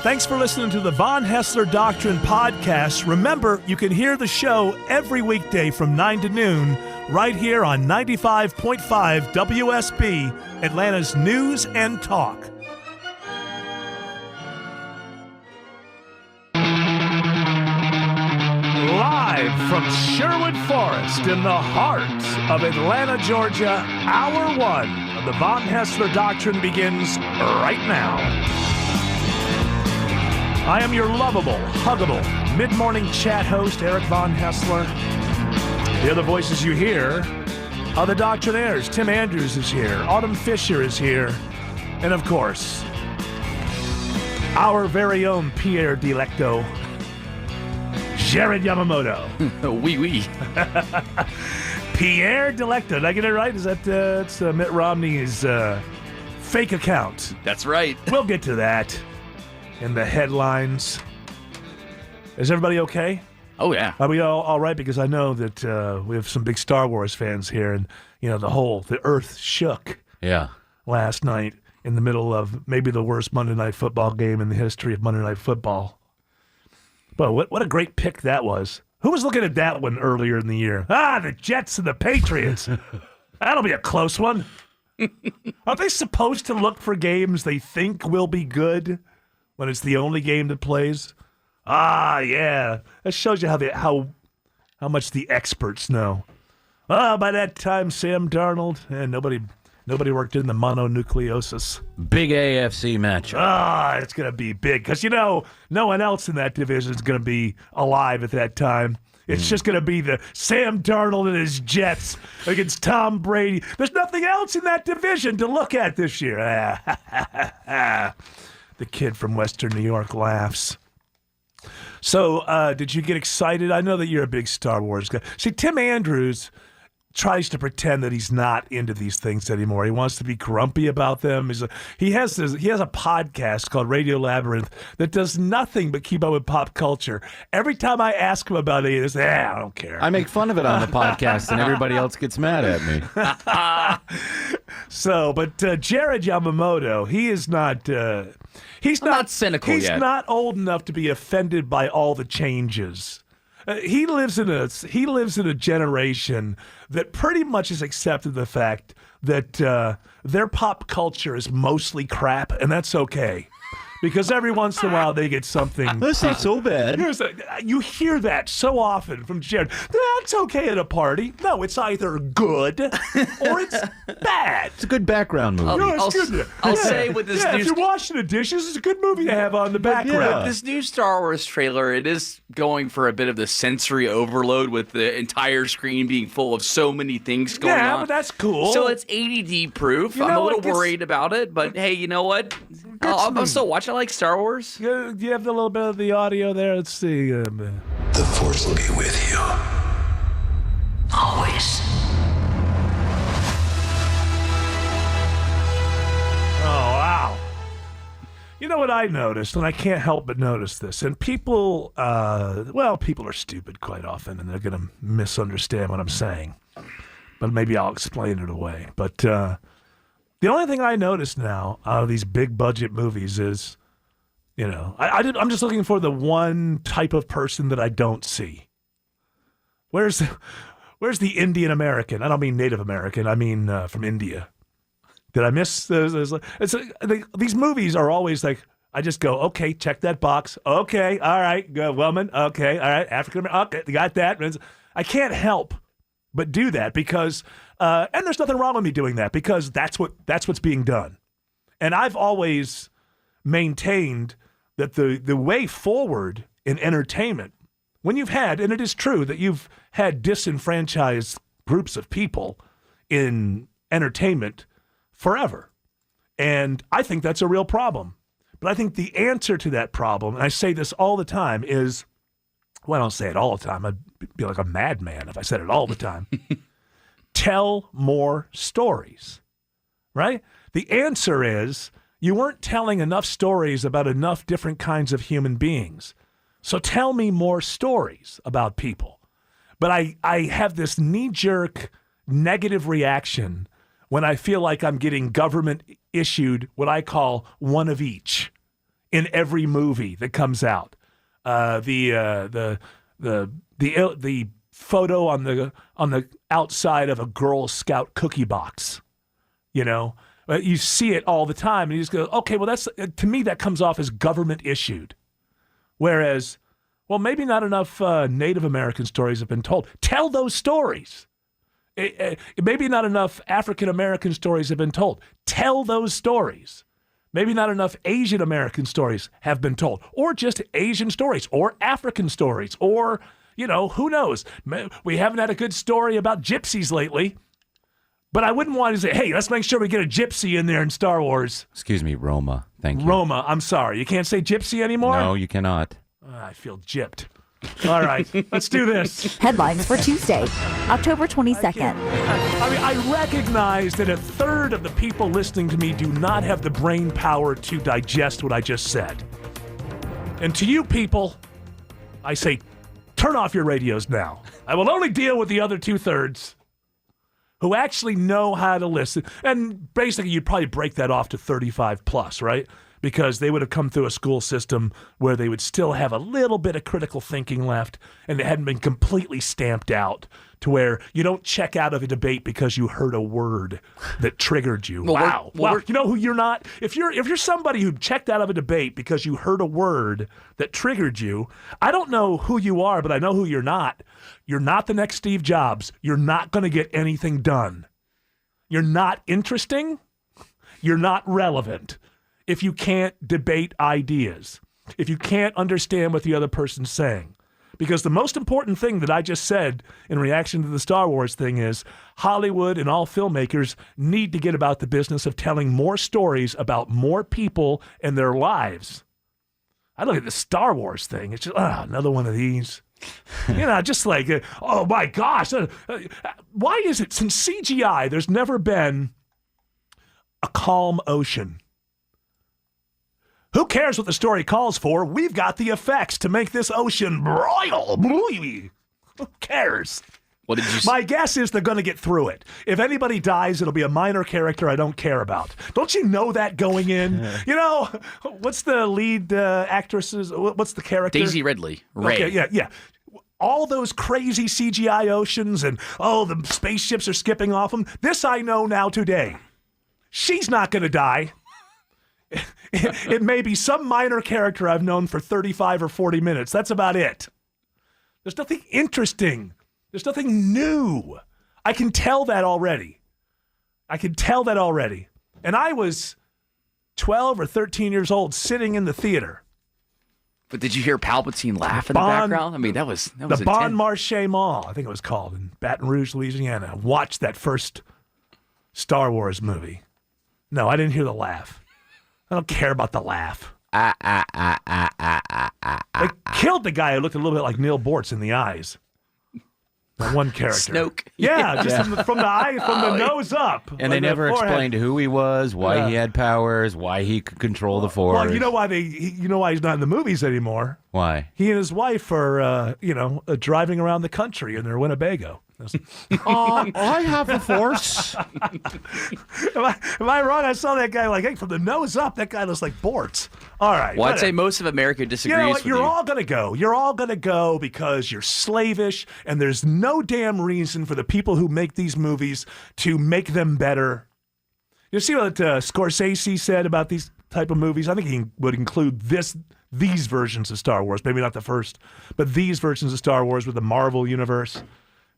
Thanks for listening to the Von Haessler Doctrine podcast. Remember, you can hear the show every weekday from 9 to noon right here on 95.5 WSB, Atlanta's News and Talk. Live from Sherwood Forest in the heart of Atlanta, Georgia, Hour 1 of the Von Haessler Doctrine begins right now. I am your lovable, huggable, mid-morning chat host, Eric Von Haessler. The other voices you hear are the Doctrinaires. Tim Andrews is here. Autumn Fisher is here. And, of course, our very own Pierre Delecto, Jared Yamamoto. Oui. Pierre Delecto. Did I get it right? Is that it's Mitt Romney's fake account? That's right. We'll get to that in the headlines. Is everybody okay? Oh, yeah. Are we all right? Because I know that we have some big Star Wars fans here, and, you know, the earth shook last night in the middle of maybe the worst Monday Night Football game in the history of Monday Night Football. But what a great pick that was. Who was looking at that one earlier in the year? The Jets and the Patriots. That'll be a close one. Aren't they supposed to look for games they think will be good when it's the only game that plays? Yeah. That shows you how much the experts know. By that time, Sam Darnold, and nobody worked in the mononucleosis. Big AFC matchup. It's going to be big. Because, you know, no one else in that division is going to be alive at that time. It's just going to be the Sam Darnold and his Jets against Tom Brady. There's nothing else in that division to look at this year. The kid from Western New York laughs. So, did you get excited? I know that you're a big Star Wars guy. See, Tim Andrews tries to pretend that he's not into these things anymore. He wants to be grumpy about them. He has a podcast called Radio Labyrinth that does nothing but keep up with pop culture. Every time I ask him about it, he says, I don't care. I make fun of it on the podcast, and everybody else gets mad at me. But Jared Yamamoto, he is not... He's not cynical yet. He's not old enough to be offended by all the changes. He lives in a generation that pretty much has accepted the fact that their pop culture is mostly crap, and that's okay. Because every once in a while they get something. That's not so bad. You hear that so often from Jared. That's okay at a party. No, it's either good or it's bad. It's a good background movie. I'll say with this new... If you're washing the dishes, it's a good movie to have on the background. Yeah. This new Star Wars trailer, it is going for a bit of the sensory overload with the entire screen being full of so many things going on. Yeah, but that's cool. So it's ADD proof. I'm a little worried about it, but hey, you know what? I'll still watch. I like Star Wars. Do you have a little bit of the audio there? Let's see. The Force will be with you. Always. Oh, wow. You know what I noticed, and I can't help but notice this, and people are stupid quite often, and they're going to misunderstand what I'm saying. But maybe I'll explain it away. But the only thing I notice now out of these big budget movies is, you know, I'm just looking for the one type of person that I don't see. Where's the Indian American? I don't mean Native American. I mean from India. Did I miss? These movies are always like, I just go, okay, check that box. Okay, all right, go, woman. Okay, all right, African American. Okay, got that. I can't help but do that because, and there's nothing wrong with me doing that because that's what's being done. And I've always maintained that the way forward in entertainment, when you've had, and it is true that you've had disenfranchised groups of people in entertainment forever. And I think that's a real problem. But I think the answer to that problem, and I say this all the time, is, well, I don't say it all the time. I'd be like a madman if I said it all the time. Tell more stories, right? The answer is you weren't telling enough stories about enough different kinds of human beings. So tell me more stories about people. But I have this knee-jerk negative reaction when I feel like I'm getting government-issued what I call one of each. in every movie that comes out. The photo on the outside of a Girl Scout cookie box, you see it all the time, and you just go, okay, well, to me that comes off as government issued, whereas, well, maybe not enough Native American stories have been told. Tell those stories. Maybe not enough African American stories have been told. Tell those stories. Maybe not enough Asian American stories have been told, or just Asian stories, or African stories, or, who knows? We haven't had a good story about gypsies lately, but I wouldn't want to say, hey, let's make sure we get a gypsy in there in Star Wars. Excuse me, Roma. Thank you. Roma, I'm sorry. You can't say gypsy anymore? No, you cannot. I feel gypped. All right, let's do this. Headlines for Tuesday, October 22nd. I recognize that a third of the people listening to me do not have the brain power to digest what I just said. And to you people, I say, turn off your radios now. I will only deal with the other 2/3 who actually know how to listen. And basically, you'd probably break that off to 35 plus, right? Because they would have come through a school system where they would still have a little bit of critical thinking left, and it hadn't been completely stamped out to where you don't check out of a debate because you heard a word that triggered you. Wow. You know who you're not? If you're somebody who checked out of a debate because you heard a word that triggered you, I don't know who you are, but I know who you're not. You're not the next Steve Jobs. You're not going to get anything done. You're not interesting. You're not relevant. If you can't debate ideas, if you can't understand what the other person's saying. Because the most important thing that I just said in reaction to the Star Wars thing is Hollywood and all filmmakers need to get about the business of telling more stories about more people and their lives. I look at the Star Wars thing. It's just, another one of these. Just like, oh my gosh. Why is it, since CGI, there's never been a calm ocean? Who cares what the story calls for? We've got the effects to make this ocean broil. Who cares? What did you say? My guess is they're going to get through it. If anybody dies, it'll be a minor character I don't care about. Don't you know that going in? What's the lead actresses? What's the character? Daisy Ridley. Ray. Okay, yeah. All those crazy CGI oceans and, the spaceships are skipping off them. This I know now today. She's not going to die. It may be some minor character I've known for 35 or 40 minutes. That's about it. There's nothing interesting. There's nothing new. I can tell that already. And I was 12 or 13 years old sitting in the theater. But did you hear Palpatine laugh in the background? I mean, that was the intense. Bon Marché Mall, I think it was called, in Baton Rouge, Louisiana. I watched that first Star Wars movie. No, I didn't hear the laugh. I don't care about the laugh. They killed the guy who looked a little bit like Neil Bortz in the eyes. That one character. Snoke. Yeah, just from the eye, from the nose up. And they never explained who he was, why he had powers, why he could control the Force. Well, you know why he's not in the movies anymore. Why? He and his wife are, driving around the country in their Winnebago. I have the Force. Am I wrong? I saw that guy from the nose up. That guy looks like Bortz. All right. Well, I'd say most of America disagrees with you. You're all going to go. You're all going to go because you're slavish, and there's no damn reason for the people who make these movies to make them better. You see what Scorsese said about these type of movies? I think he would include these versions of Star Wars, maybe not the first, but these versions of Star Wars with the Marvel universe.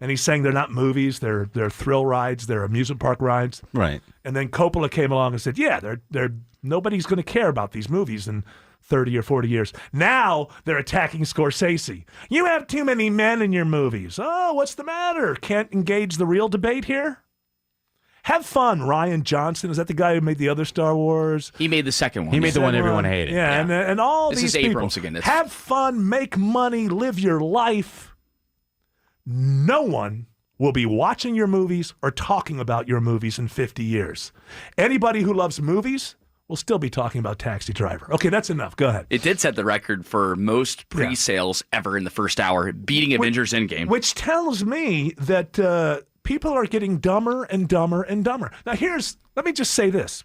And he's saying they're not movies, they're thrill rides, they're amusement park rides. Right. And then Coppola came along and said, yeah, they're nobody's going to care about these movies in 30 or 40 years. Now they're attacking Scorsese. You have too many men in your movies. Oh, what's the matter? Can't engage the real debate here? Have fun, Rian Johnson. Is that the guy who made the other Star Wars? He made the second one. He made the one everyone hated. Yeah. And all this these is people. Abrams again. Have fun, make money, live your life. No one will be watching your movies or talking about your movies in 50 years. Anybody who loves movies will still be talking about Taxi Driver. Okay, that's enough. Go ahead. It did set the record for most pre-sales ever in the first hour, beating Avengers Endgame. Which tells me that people are getting dumber and dumber and dumber. Now let me just say this.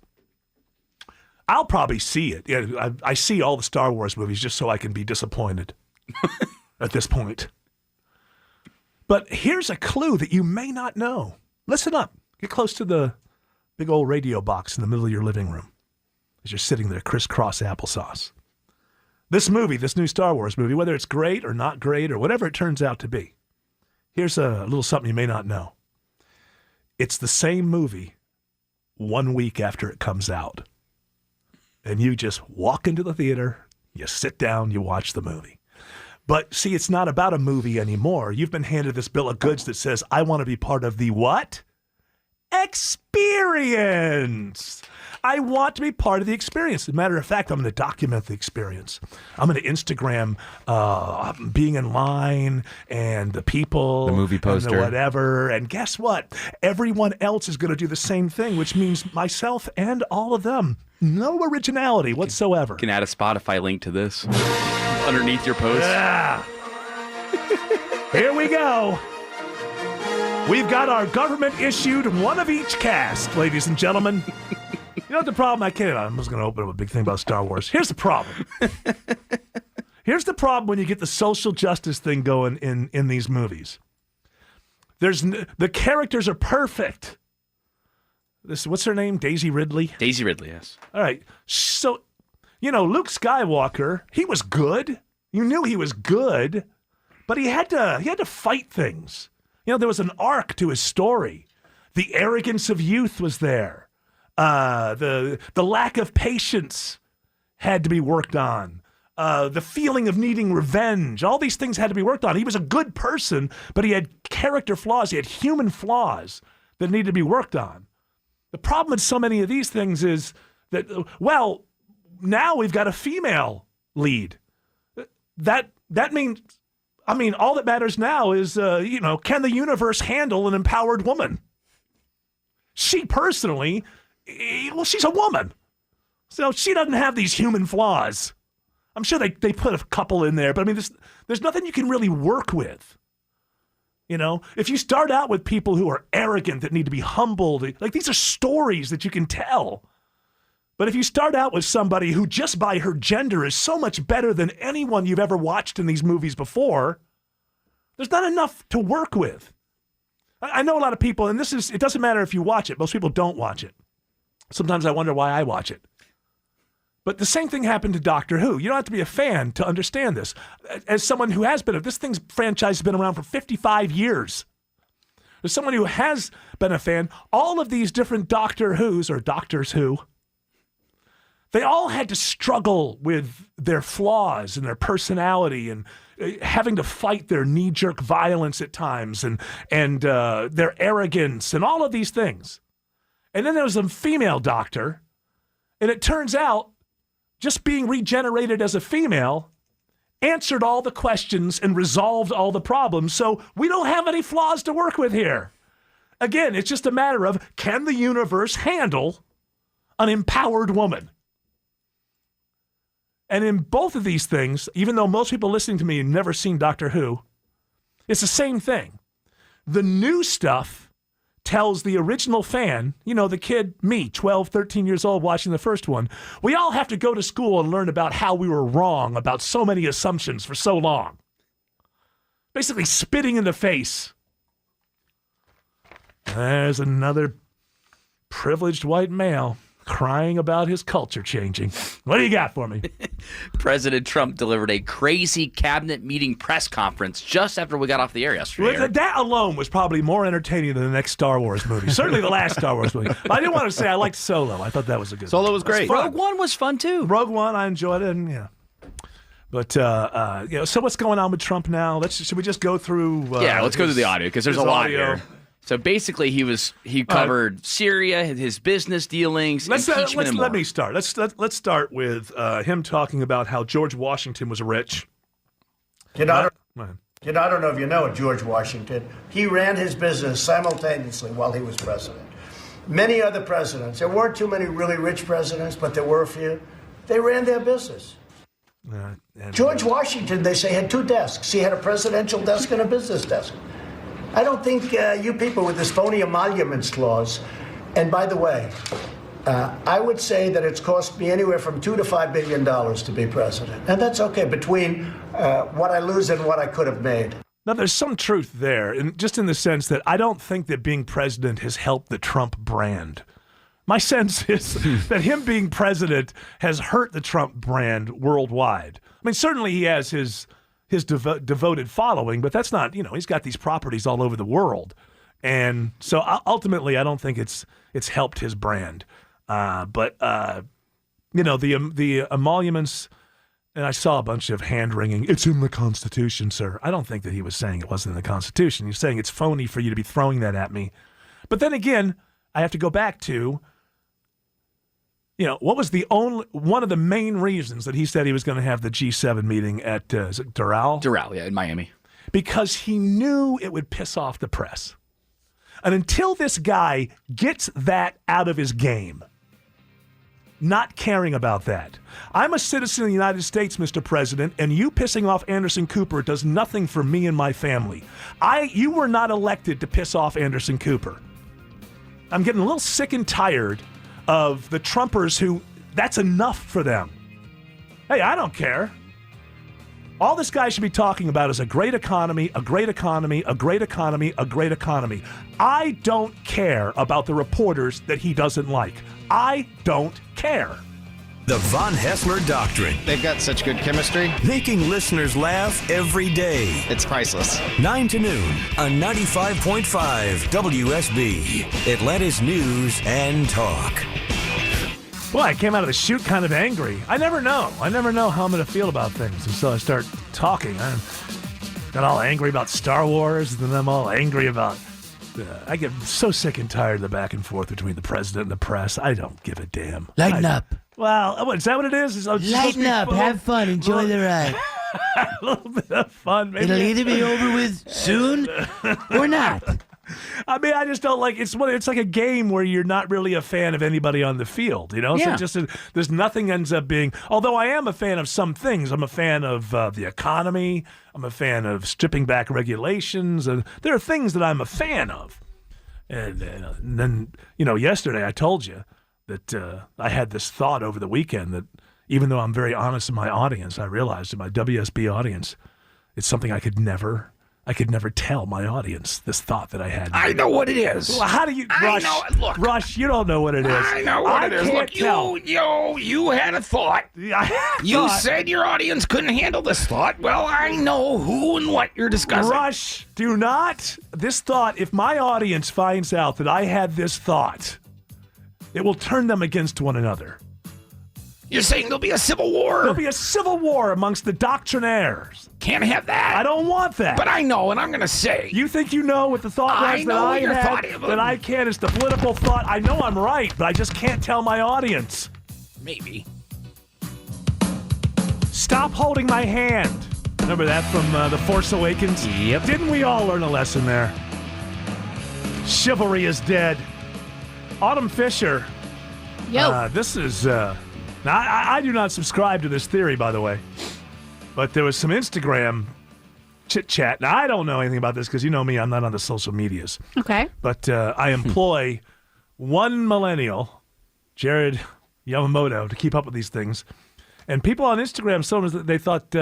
I'll probably see it. Yeah, I see all the Star Wars movies just so I can be disappointed at this point. But here's a clue that you may not know. Listen up. Get close to the big old radio box in the middle of your living room as you're sitting there crisscross applesauce. This movie, this new Star Wars movie, whether it's great or not great or whatever it turns out to be, here's a little something you may not know. It's the same movie 1 week after it comes out. And you just walk into the theater, you sit down, you watch the movie. But see, it's not about a movie anymore. You've been handed this bill of goods that says, I want to be part of the what? Experience. I want to be part of the experience. As a matter of fact, I'm going to document the experience. I'm going to Instagram being in line and the people. The movie poster. And the whatever. And guess what? Everyone else is going to do the same thing, which means myself and all of them. No originality whatsoever. You can add a Spotify link to this underneath your post. Yeah. Here we go. We've got our government-issued one of each cast, ladies and gentlemen. You know what the problem? I'm just going to open up a big thing about Star Wars. Here's the problem. Here's the problem when you get the social justice thing going in these movies. The characters are perfect. What's her name? Daisy Ridley? Daisy Ridley, yes. All right. So, Luke Skywalker, he was good. You knew he was good, but he had to fight things. There was an arc to his story. The arrogance of youth was there. The lack of patience had to be worked on. The feeling of needing revenge. All these things had to be worked on. He was a good person, but he had character flaws. He had human flaws that needed to be worked on. The problem with so many of these things is that, now we've got a female lead. That means, all that matters now is, can the universe handle an empowered woman? She personally, she's a woman. So she doesn't have these human flaws. I'm sure they put a couple in there, but there's nothing you can really work with. If you start out with people who are arrogant that need to be humbled, these are stories that you can tell. But if you start out with somebody who just by her gender is so much better than anyone you've ever watched in these movies before, there's not enough to work with. I know a lot of people, and it doesn't matter if you watch it. Most people don't watch it. Sometimes I wonder why I watch it. But the same thing happened to Doctor Who. You don't have to be a fan to understand this. As someone who has been, this franchise has been around for 55 years. As someone who has been a fan, all of these different Doctor Who's or Doctors Who, they all had to struggle with their flaws and their personality and having to fight their knee-jerk violence at times and their arrogance and all of these things. And then there was a female doctor, and it turns out just being regenerated as a female answered all the questions and resolved all the problems, so we don't have any flaws to work with here. Again, it's just a matter of, can the universe handle an empowered woman? And in both of these things, even though most people listening to me have never seen Doctor Who, it's the same thing. The new stuff tells the original fan, the kid, me, 12, 13 years old watching the first one, we all have to go to school and learn about how we were wrong about so many assumptions for so long. Basically spitting in the face. There's another privileged white male crying about his culture changing. What do you got for me? President Trump delivered a crazy cabinet meeting press conference just after we got off the air yesterday. Well, that alone was probably more entertaining than the next Star Wars movie. Certainly the last Star Wars movie. But I didn't want to say I liked Solo. I thought that was a good Solo one. was great. Rogue One was fun too. Rogue One, I enjoyed it. And, yeah. But so what's going on with Trump now? Should we just go through? Let's go through the audio because there's a lot here. So basically, he covered Syria, his business dealings, impeachment, and more. Let me start. Let's start with him talking about how George Washington was rich. I don't know if you know George Washington. He ran his business simultaneously while he was president. Many other presidents, there weren't too many really rich presidents, but there were a few. They ran their business. George Washington, they say, had two desks. He had a presidential desk and a business desk. I don't think you people with this phony emoluments clause, and by the way, I would say that it's cost me anywhere from $2 to $5 billion to be president. And that's okay, between what I lose and what I could have made. Now, there's some truth there, just in the sense that I don't think that being president has helped the Trump brand. My sense is that him being president has hurt the Trump brand worldwide. I mean, certainly he has his devoted following, but that's not, he's got these properties all over the world. And so ultimately, I don't think it's helped his brand. But the emoluments, and I saw a bunch of hand-wringing, it's in the Constitution, sir. I don't think that he was saying it wasn't in the Constitution. He's saying it's phony for you to be throwing that at me. But then again, I have to go back to, what was one of the main reasons that he said he was going to have the G7 meeting at, is it Doral? Doral, yeah, in Miami. Because he knew it would piss off the press. And until this guy gets that out of his game, not caring about that. I'm a citizen of the United States, Mr. President, and you pissing off Anderson Cooper does nothing for me and my family. You were not elected to piss off Anderson Cooper. I'm getting a little sick and tired of the Trumpers who, that's enough for them. Hey, I don't care. All this guy should be talking about is a great economy, a great economy, a great economy, a great economy. I don't care about the reporters that he doesn't like. I don't care. The Von Haessler Doctrine. They've got such good chemistry. Making listeners laugh every day. It's priceless. 9 to noon on 95.5 WSB. Atlanta's News and Talk. Boy, I came out of the shoot kind of angry. I never know how I'm going to feel about things until I start talking. I got all angry about Star Wars, and then I'm all angry about... I get so sick and tired of the back and forth between the president and the press. I don't give a damn. Lighten up. Well, is that what it is? Lighten up. Have fun. Enjoy the ride. A little bit of fun. Maybe. It'll either be over with soon or not. I mean, I just don't like it's like a game where you're not really a fan of anybody on the field, Yeah. So there's nothing ends up being. Although I am a fan of some things. I'm a fan of the economy. I'm a fan of stripping back regulations, and there are things that I'm a fan of. And then yesterday I told you that I had this thought over the weekend that even though I'm very honest in my audience, I realized in my WSB audience, it's something I could never tell my audience, this thought that I had. I know what it is. Well, how do you, Rush? Look. Rush, you don't know what it is. I know what it is. Can't Look, tell. you had a thought. You said your audience couldn't handle this thought. Well, I know who and what you're discussing. Rush, do not. This thought, if my audience finds out that I had this thought, it will turn them against one another. You're saying there'll be a civil war? There'll be a civil war amongst the Doctrinaires. Can't have that. I don't want that. But I know, and I'm going to say. You think you know what the thought was I know that what I your had? thought is. That I can't. It's the political thought. I know I'm right, but I just can't tell my audience. Maybe. Stop holding my hand. Remember that from The Force Awakens? Yep. Didn't we all learn a lesson there? Chivalry is dead. Autumn Fisher. Yo. This is... Now, I do not subscribe to this theory, by the way. But there was some Instagram chit-chat. Now, I don't know anything about this because you know me, I'm not on the social medias. Okay. But I employ one millennial, Jared Yamamoto, to keep up with these things. And people on Instagram, they thought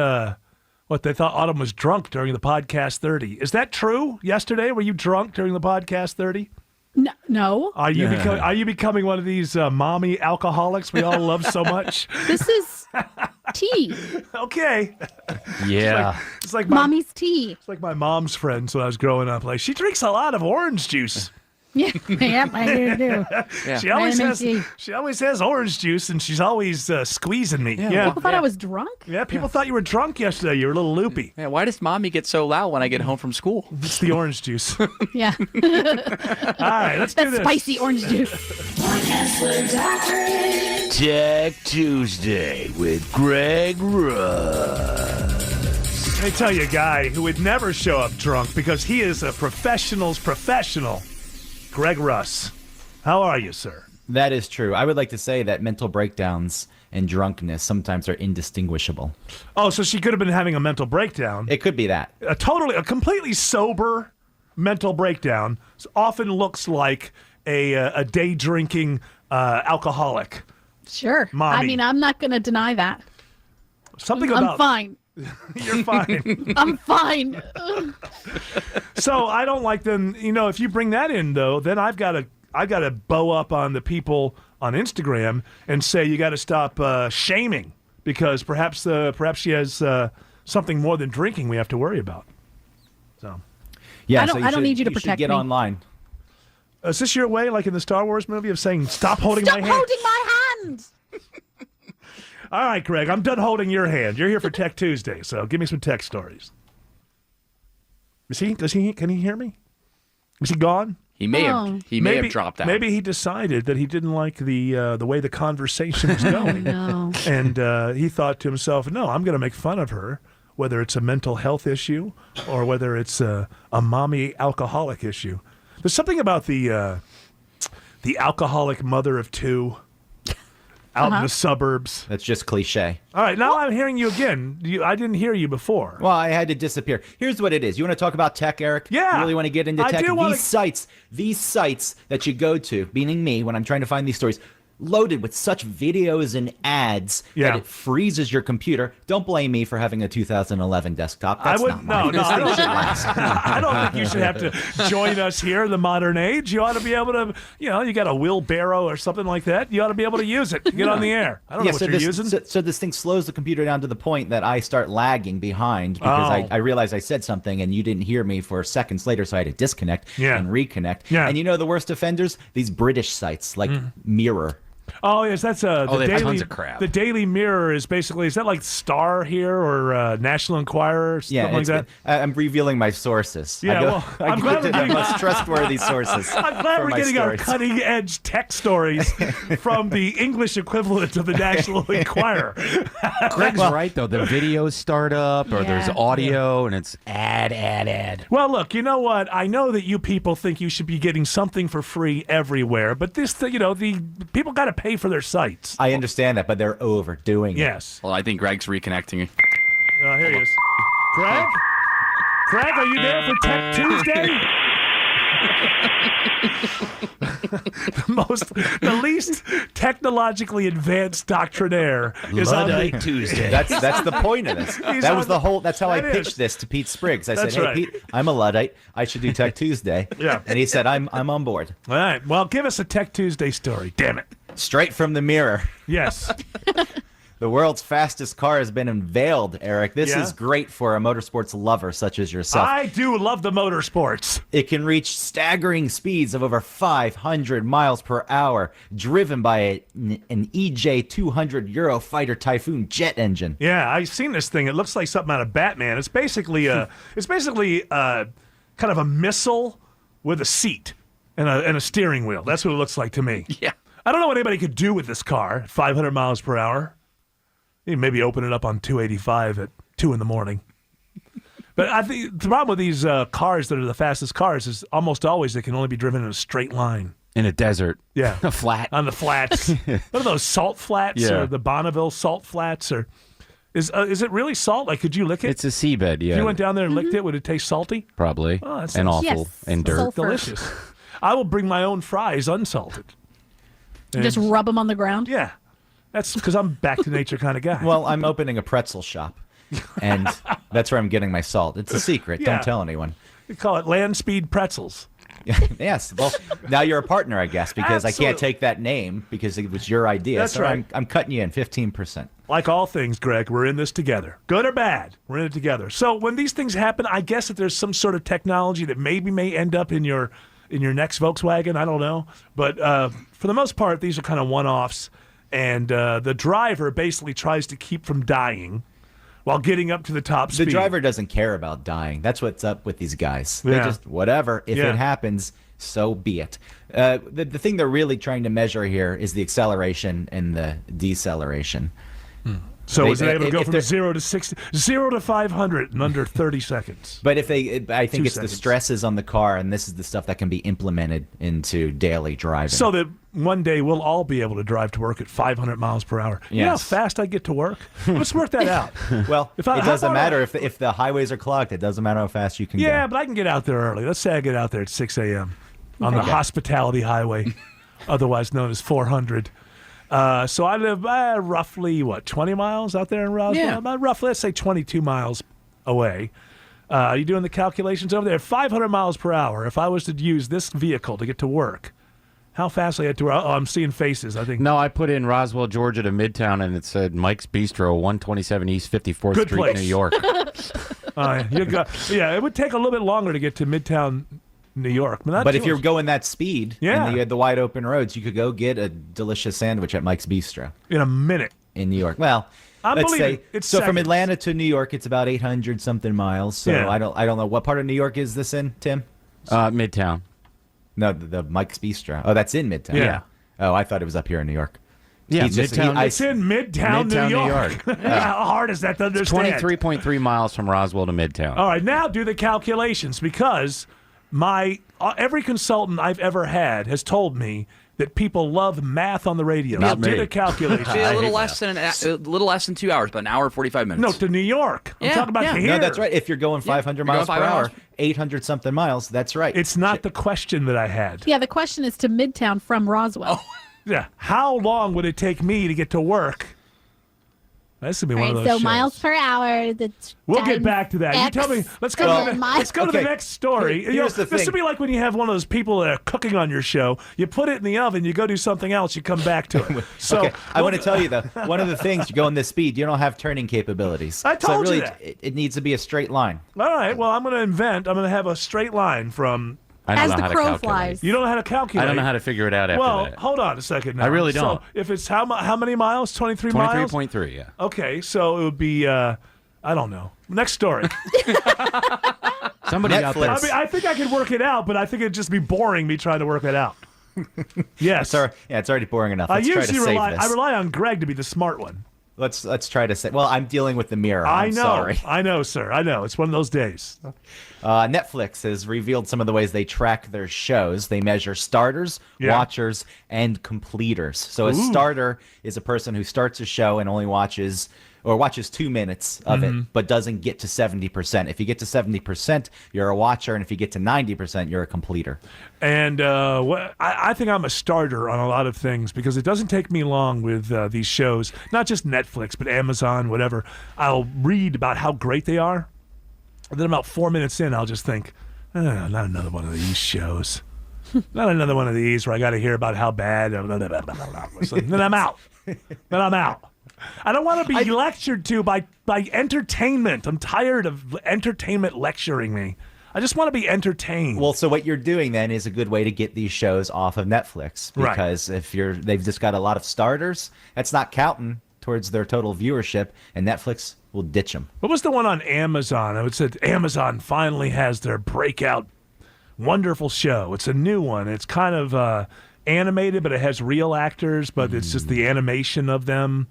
Autumn was drunk during the podcast 30. Is that true? Yesterday, were you drunk during the podcast 30? No. Are you becoming one of these mommy alcoholics we all love so much? This is tea. Okay. Yeah. It's like Mommy's tea. It's like my mom's friends when I was growing up. Like, she drinks a lot of orange juice. Yeah, yep, I do too. Yeah. She always has orange juice, and she's always squeezing me. Yeah. People thought I was drunk? Yeah, people thought you were drunk yesterday. You were a little loopy. Yeah, why does mommy get so loud when I get home from school? It's the orange juice. All Yeah. right, let's do That this. spicy orange juice. Tech Tuesday with Greg Russ. Let me tell you a guy who would never show up drunk because he is a professional's professional. Greg Russ. How are you, sir? That is true. I would like to say that mental breakdowns and drunkenness sometimes are indistinguishable. Oh, so she could have been having a mental breakdown. It could be that. A completely sober mental breakdown often looks like a day drinking alcoholic. Sure. Mommy. I mean, I'm not going to deny that. Something I'm about fine. You're fine. I'm fine. So I don't like them. If you bring that in though, then I got to bow up on the people on Instagram and say you got to stop shaming because perhaps she has something more than drinking we have to worry about. So yeah, I don't need you to protect get me. online. Is this your way, like in the Star Wars movie, of saying stop holding Stop my hand? holding my hand. All right, Greg, I'm done holding your hand. You're here for Tech Tuesday, so give me some tech stories. Can he hear me? Is he gone? He may have dropped out. Maybe he decided that he didn't like the way the conversation was going. No. And he thought to himself, no, I'm going to make fun of her, whether it's a mental health issue or whether it's a mommy alcoholic issue. There's something about the alcoholic mother of two out in the suburbs. That's just cliche. All right, now I'm hearing you again. I didn't hear you before. Well, I had to disappear. Here's what it is. You want to talk about tech, Eric? Yeah. You really want to get into I tech? do These sites that you go to, meaning me, when I'm trying to find these stories, loaded with such videos and ads that it freezes your computer. Don't blame me for having a 2011 desktop. That's not mine. I don't think you should have to join us here in the modern age. You ought to be able to, you got a wheelbarrow or something like that. You ought to be able to use it to get on the air. I don't know what you're using. So this thing slows the computer down to the point that I start lagging behind because I realized I said something and you didn't hear me for seconds later, so I had to disconnect and reconnect. Yeah. And the worst offenders? These British sites like Mirror. Oh yes, that's they have tons of crap. The Daily Mirror is that like Star here or National Enquirer or something like that? I'm revealing my sources. Yeah, I'm glad we're getting most trustworthy sources. I'm glad we're getting our cutting edge tech stories from the English equivalent of the National Enquirer. Greg's right though. The videos start up or there's audio and it's ad. Well, look, you know what? I know that you people think you should be getting something for free everywhere, but the people got to pay for their sites. I understand that, but they're overdoing it. Yes. Well, I think Greg's reconnecting. Here he is. Greg? Greg, are you there for Tech Tuesday? the least technologically advanced doctrinaire is Luddite on Tuesday. That's the point of this. That's how I pitched this to Pete Spriggs. I said, "Hey, Pete, I'm a Luddite. I should do Tech Tuesday." Yeah. And he said, "I'm on board." All right. Well, give us a Tech Tuesday story. Damn it. Straight from the Mirror. Yes. The world's fastest car has been unveiled, Eric. This is great for a motorsports lover such as yourself. I do love the motorsports. It can reach staggering speeds of over 500 miles per hour, driven by an EJ200 Eurofighter Typhoon jet engine. Yeah, I've seen this thing. It looks like something out of Batman. It's basically kind of a missile with a seat and a steering wheel. That's what it looks like to me. Yeah. I don't know what anybody could do with this car at 500 miles per hour. You maybe open it up on 285 at 2 in the morning. But I think the problem with these cars that are the fastest cars is almost always they can only be driven in a straight line. In a desert. Yeah. A flat. On the flats. What are those, salt flats? Yeah. Or the Bonneville salt flats? Or is it really salt? Like, could you lick it? It's a seabed, yeah. If you went down there and licked it, would it taste salty? Probably. Oh, that's and nice. awful. Yes. And dirt. Sulfur. Delicious. I will bring my own fries unsalted. Just rub them on the ground? Yeah. That's because I'm back to nature kind of guy. Well, I'm opening a pretzel shop, and that's where I'm getting my salt. It's a secret. Yeah. Don't tell anyone. We call it Land Speed Pretzels. Yes. Well, now you're a partner, I guess, because I can't Absolutely. take that name because it was your idea. That's so right. I'm cutting you in 15%. Like all things, Greg, we're in this together. Good or bad, we're in it together. So when these things happen, I guess that there's some sort of technology that maybe may end up in your next Volkswagen. I don't know. But for the most part, these are kind of one-offs. And the driver basically tries to keep from dying while getting up to the top speed. The driver doesn't care about dying. That's what's up with these guys. They Yeah. just, whatever. If it happens, so be it. The thing they're really trying to measure here is the acceleration and the deceleration. So is it able to go from 0 to 60, 0 to 500 in under 30 seconds? But I think it's seconds. the stresses on the car, and this is the stuff that can be implemented into daily driving. So that one day we'll all be able to drive to work at 500 miles per hour. You know how Yes. fast I get to work? Let's work that out. Well, If I- it how doesn't far- matter if the highways are clogged. It doesn't matter how fast you can Yeah, go. but I can get out there early. Let's say I get out there at 6 a.m. on the Hospitality Highway otherwise known as 400. So I live roughly, 20 miles out there in Roswell? Yeah. About roughly, let's say 22 miles away. Are you doing the calculations over there? 500 miles per hour. If I was to use this vehicle to get to work, how fast I get to work? Oh, I'm seeing faces, I think. No, I put in Roswell, Georgia to Midtown, and it said Mike's Bistro, 127 East 54th Good Street, place. New York. It would take a little bit longer to get to Midtown New York. But if you're going that speed Yeah. and you had the wide open roads, you could go get a delicious sandwich at Mike's Bistro. In a minute. In New York. Well, I'm let's believing say it's so from seconds. Atlanta to New York, it's about 800 something miles. So Yeah. I don't know what part of New York is this in, Tim? Midtown. No, the Mike's Bistro. Oh, that's in Midtown. Yeah. Oh, I thought it was up here in New York. Yeah, He's just- Midtown. It's in Midtown, New York. How hard is that to It's understand? 23.3 miles from Roswell to Midtown. All right, now do the calculations because every consultant I've ever had has told me that people love math on the radio. Not Do me. the calculations. A little less than 2 hours, but an hour and 45 minutes. No, to New York. I'm Yeah, talking about yeah. here. No, that's right. If you're going 500 you're miles going per 500 hour, miles. 800 something miles, that's right. It's not the question that I had. Yeah, the question is to Midtown from Roswell. Yeah. How long would it take me to get to work? That's gonna be All one right, of those so shows. miles per hour. That's We'll get times back to that. You X, tell me. Let's go. and to, then let's go to the Okay. next story. Here's the This thing. would be like when you have one of those people that are cooking on your show. You put it in the oven. You go do something else. You come back to it. So okay, I want to tell you though, one of the things you go in this speed, you don't have turning capabilities. I told so you really, that. It needs to be a straight line. All right. Well, I'm going to have a straight line from. I don't As know the how to crow calculate. flies. You don't know how to calculate. I don't know how to figure it out after Well, that. hold on a second now. I really don't. So if it's how many miles? 23 miles? 23.3, yeah. Okay, so it would be, I don't know. Next story. Somebody out there. Netflix. I mean, I think I could work it out, but I think it'd just be boring me trying to work it out. Yes. It's already boring enough. I Let's try to usually save rely. this. I rely on Greg to be the smart one. Let's try to say. Well, I'm dealing with the mirror. I I'm know. Sorry. I know, sir. I know. It's one of those days. Netflix has revealed some of the ways they track their shows. They measure starters, Yeah. watchers, and completers. So a starter is a person who starts a show and only watches 2 minutes of Mm-hmm. it, but doesn't get to 70%. If you get to 70%, you're a watcher, and if you get to 90%, you're a completer. And I think I'm a starter on a lot of things because it doesn't take me long with these shows, not just Netflix, but Amazon, whatever. I'll read about how great they are. And then about 4 minutes in, I'll just think, not another one of these shows. Not another one of these where I got to hear about how bad. So then I'm out. I don't want to be lectured to by entertainment. I'm tired of entertainment lecturing me. I just want to be entertained. Well, so what you're doing then is a good way to get these shows off of Netflix, Right. because if they've just got a lot of starters, that's not counting towards their total viewership, and Netflix will ditch them. What was the one on Amazon? It said Amazon finally has their breakout wonderful show. It's a new one. It's kind of animated, but it has real actors, but it's just the animation of them.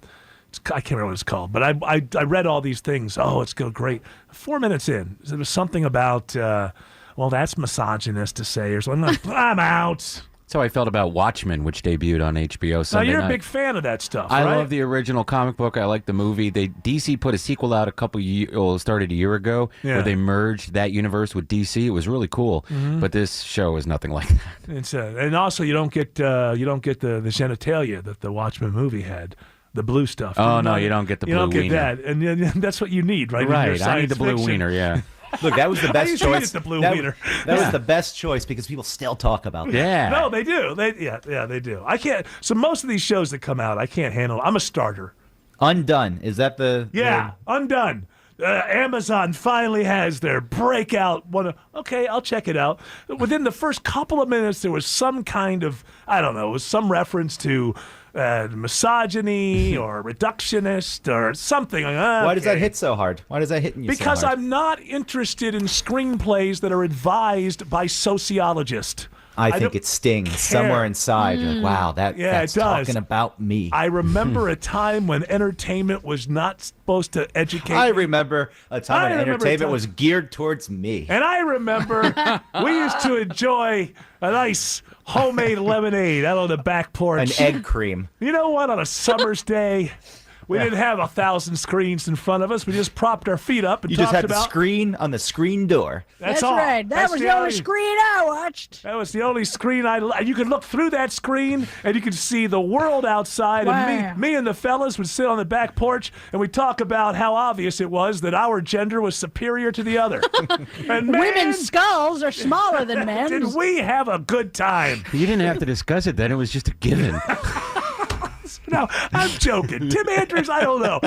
I can't remember what it's called, but I read all these things. Oh, it's great. 4 minutes in, there was something about, well, that's misogynist to say or something. I'm out. That's how I felt about Watchmen, which debuted on HBO Now, Sunday you're night. a big fan of that stuff, I right? love the original comic book. I like the movie. DC put a sequel out started a year ago, where they merged that universe with DC. It was really cool, but this show is nothing like that. It's, and also, you don't get the genitalia that the Watchmen movie had. The blue stuff. Oh, no, you don't get the blue You don't get wiener. that. And that's what you need, right? in your Right, I need science the blue fiction. wiener, yeah. Look, that was the I best usually choice. get the blue that wiener. that was the best choice because people still talk about that. Yeah. No, they do. They do. I can't. So most of these shows that come out, I can't handle. I'm a starter. Undone. Is that the... Yeah, Undone. Amazon finally has their breakout one. Okay, I'll check it out. Within the first couple of minutes, there was some kind of, I don't know, it was some reference to misogyny or reductionist or something. Why does that hit so hard? Why does that hit you Because so hard? I'm not interested in screenplays that are advised by sociologists. I think don't it stings care. somewhere inside. You're like, wow, that's it does. talking about me. I remember a time when entertainment was not supposed to educate. I remember a time when remember a entertainment time- was geared towards me. And I remember we used to enjoy a nice homemade lemonade out on the back porch. An egg cream. You know what? On a summer's day, We didn't have 1,000 screens in front of us. We just propped our feet up and You talked just had about the screen on the screen door. That's all. right. That That's was the only screen I watched. That was the only screen you could look through that screen and you could see the world outside. Wow. And me and the fellas would sit on the back porch and we'd talk about how obvious it was that our gender was superior to the other. And man, Women's skulls are smaller than men's. did we have a good time? You didn't have to discuss it then. It was just a given. No, I'm joking. Tim Andrews, I don't know.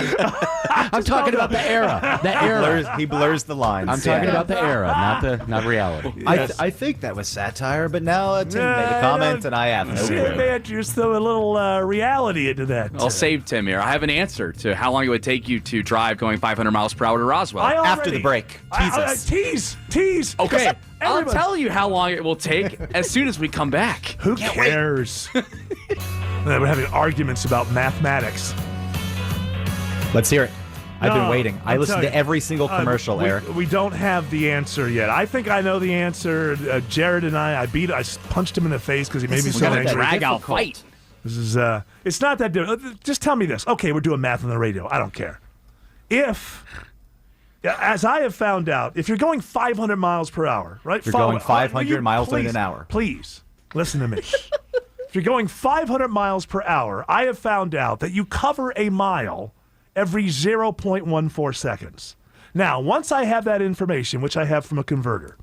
I'm talking about the era. The era. He blurs the lines. I'm talking about the era, not reality. Yes. I think that was satire, but now Tim made a comment, and I have no Tim clue. Andrews threw a little reality into that. I'll save Tim here. I have an answer to how long it would take you to drive going 500 miles per hour to Roswell. After the break. Tease. Okay, I'll Everybody. tell you how long it will take as soon as we come back. Who cares? We're having arguments about mathematics. Let's hear it. I've been No, waiting. I I'm listened telling to you, every single commercial, Eric. We don't have the answer yet. I think I know the answer. Jared and I punched him in the face because he made me so angry. Drag out fight. This is, it's not that difficult. Just tell me this. Okay, we're doing math on the radio. I don't care. As I have found out, if you're going 500 miles per hour, right? You're going 500 miles in an hour. Please, listen to me. If you're going 500 miles per hour, I have found out that you cover a mile every 0.14 seconds. Now, once I have that information, which I have from a converter,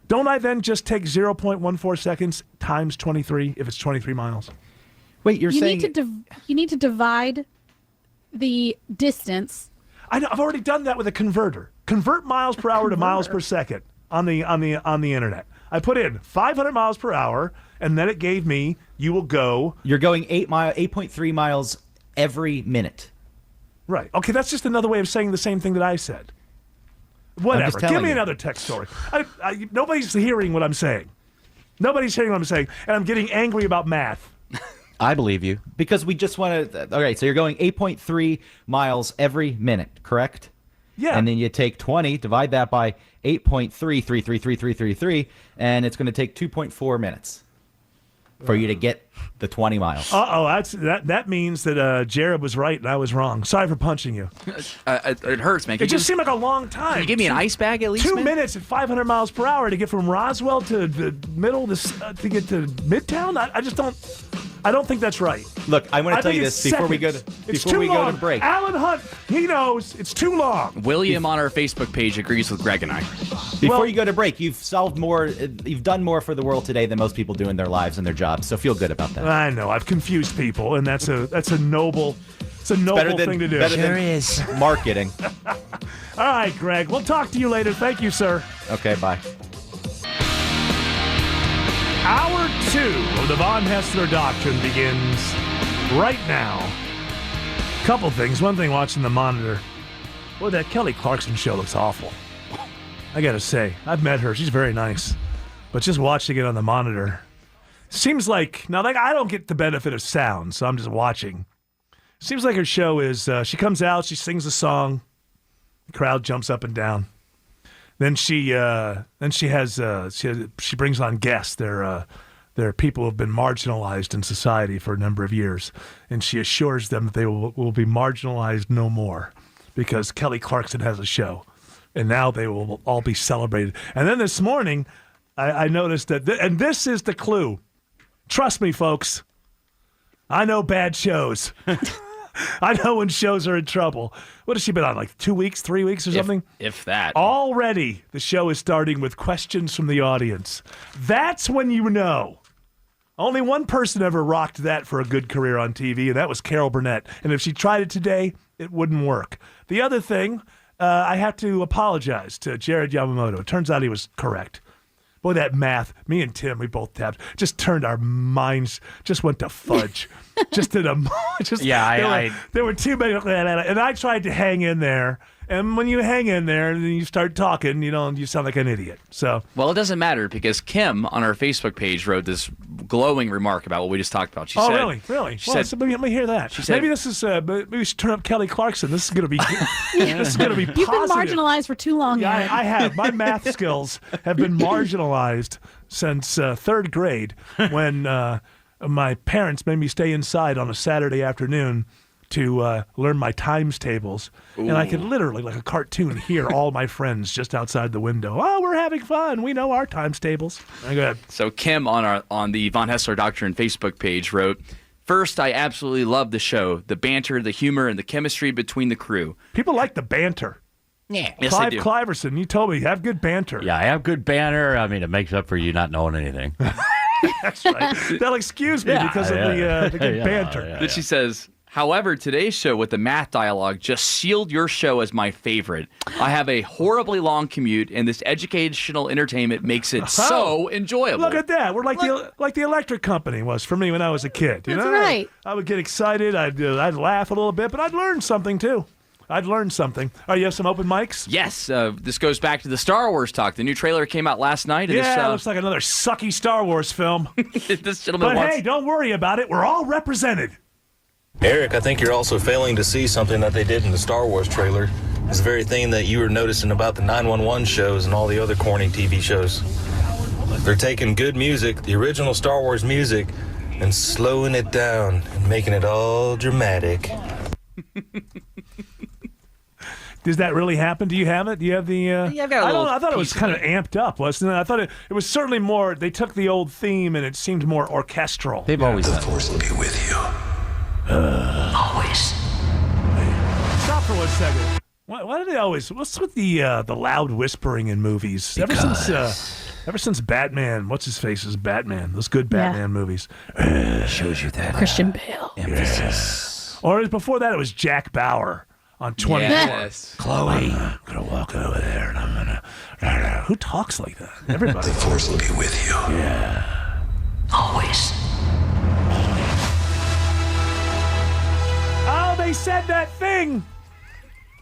don't I then just take 0.14 seconds times 23 if it's 23 miles? Wait, you're You saying you need to divide the distance. I know, I've already done that with a converter. Convert miles per hour to miles per second on the internet. I put in 500 miles per hour, and then it gave me you're going 8.3 miles every minute. Right. Okay, that's just another way of saying the same thing that I said. Whatever. Give me another text story. Nobody's hearing what I'm saying. Nobody's hearing what I'm saying, and I'm getting angry about math. I believe you. Because we just want to... Okay, so you're going 8.3 miles every minute, correct? Yeah. And then you take 20, divide that by 8.3333333, and it's going to take 2.4 minutes for you to get the 20 miles. That means that Jared was right and I was wrong. Sorry for punching you. It hurts, man. It just seemed like a long time. Can you give me an ice bag at least? 2 man? minutes at 500 miles per hour to get from Roswell to the middle to get to Midtown. I don't think that's right. Look, I want to tell you think this it's before we go to break. Alan Hunt, he knows it's too long. William on our Facebook page agrees with Greg and I. Before you go to break, you've done more for the world today than most people do in their lives and their jobs. So feel good about that. I know I've confused people, and that's a noble thing to do. Better than marketing. All right, Greg. We'll talk to you later. Thank you, sir. Okay, bye. Hour 2 of the Von Haessler Doctrine begins right now. Couple things. One thing, watching the monitor. Boy, that Kelly Clarkson show looks awful. I gotta say, I've met her. She's very nice. But just watching it on the monitor, seems like, I don't get the benefit of sound, so I'm just watching. Seems like her show is, she comes out, she sings a song, the crowd jumps up and down. Then she brings on guests. They're people who have been marginalized in society for a number of years, and she assures them that they will be marginalized no more because Kelly Clarkson has a show, and now they will all be celebrated. And then this morning, I noticed that, and this is the clue. Trust me, folks. I know bad shows. I know when shows are in trouble. What has she been on, like 2 weeks, 3 weeks or something? If that. Already, the show is starting with questions from the audience. That's when you know. Only one person ever rocked that for a good career on TV, and that was Carol Burnett. And if she tried it today, it wouldn't work. The other thing, I have to apologize to Jared Yamamoto. It turns out he was correct. Boy, that math, me and Tim, we both tapped, just turned our minds, just went to fudge. There were too many, and I tried to hang in there. And when you hang in there and you start talking, you sound like an idiot. So, well, it doesn't matter because Kim on our Facebook page wrote this glowing remark about what we just talked about. She said, really? She said, so let me hear that. She said, maybe this is. Maybe we should turn up Kelly Clarkson. This is going to be. This is going to be positive. You've been marginalized for too long. Yeah, I have. My math skills have been marginalized since third grade when my parents made me stay inside on a Saturday afternoon to learn my times tables. Ooh. And I could literally, like a cartoon, hear all my friends just outside the window. Oh, we're having fun. We know our times tables. Go ahead. So Kim on the Von Haessler Doctrine Facebook page wrote, "First, I absolutely love the show. The banter, the humor, and the chemistry between the crew." People like the banter. Yeah, yes, Clive they do. Cliverson, you told me you have good banter. Yeah, I have good banter. I mean, it makes up for you not knowing anything. That's right. They'll excuse me because of the good banter. Then she says, "However, today's show with the math dialogue just sealed your show as my favorite. I have a horribly long commute, and this educational entertainment makes it so enjoyable." Look at that. We're like the electric company was for me when I was a kid. That's right. I would get excited. I'd laugh a little bit, but I'd learn something too. I'd learn something. Oh, you have some open mics? Yes. This goes back to the Star Wars talk. The new trailer came out last night. Yeah, it looks like another sucky Star Wars film. This gentleman hey, don't worry about it. We're all represented. Eric, I think you're also failing to see something that they did in the Star Wars trailer. It's the very thing that you were noticing about the 911 shows and all the other corny TV shows. They're taking good music, the original Star Wars music, and slowing it down and making it all dramatic. Does that really happen? Do you have it? Do you have the? Yeah, I've got a little I thought it was piece kind of amped up, wasn't it? I thought it was certainly more. They took the old theme and it seemed more orchestral. They've always The done. Force will be with you. Always. Stop for 1 second. Why do they always? What's with the loud whispering in movies? Ever since Batman, what's his face is Batman. Those good Batman movies. Shows you that Christian Bale. emphasis. Or before that, it was Jack Bauer on 24. Yes. Chloe. I'm gonna walk over there and I'm gonna. Who talks like that? Everybody. The Force will be with you. Yeah. Always. Oh, they said that thing.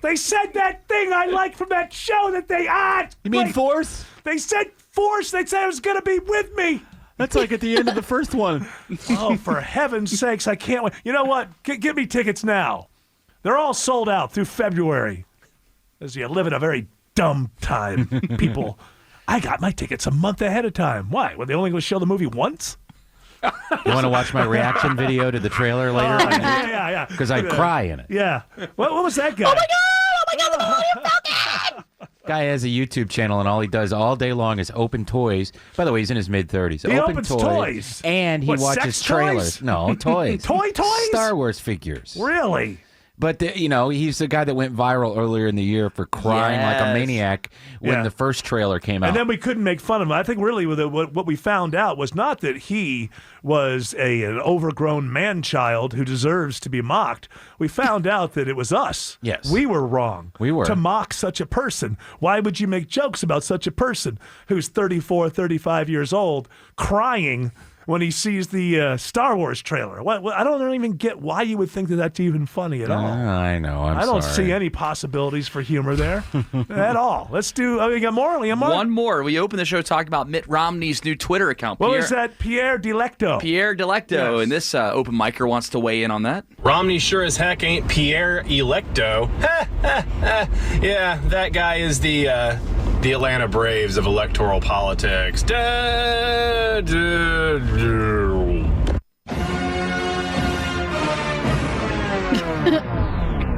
They said that thing I like from that show that they You mean Force? They said Force. They said it was gonna be with me. That's like at the end of the first one. Oh, for heaven's sakes, I can't wait. You know what? Give me tickets now. They're all sold out through February. As you live in a very dumb time, people. I got my tickets a month ahead of time. Why? Were they only going to show the movie once? You want to watch my reaction video to the trailer later? Yeah. Because I cry in it. Yeah. What was that guy? Oh my God, the Millennium Falcon! Guy has a YouTube channel, and all he does all day long is open toys. By the way, he's in his mid-30s. He open opens toys? And he What, watches sex trailers. toys? No, toys. Toys? Star Wars figures. Really? But, he's the guy that went viral earlier in the year for crying like a maniac when the first trailer came out. And then we couldn't make fun of him. I think really what we found out was not that he was an overgrown man-child who deserves to be mocked. We found out that it was us. Yes. We were wrong. We were. To mock such a person. Why would you make jokes about such a person who's 34, 35 years old crying when he sees the Star Wars trailer? I don't even get why you would think that that's even funny at all. I know. I don't see any possibilities for humor there at all. Let's do. Oh, you got more? One more. We opened the show talking about Mitt Romney's new Twitter account. What was that? Pierre Delecto. Pierre Delecto. Yes. And this open micer wants to weigh in on that. Romney sure as heck ain't Pierre Electo. Yeah, that guy is the Atlanta Braves of electoral politics.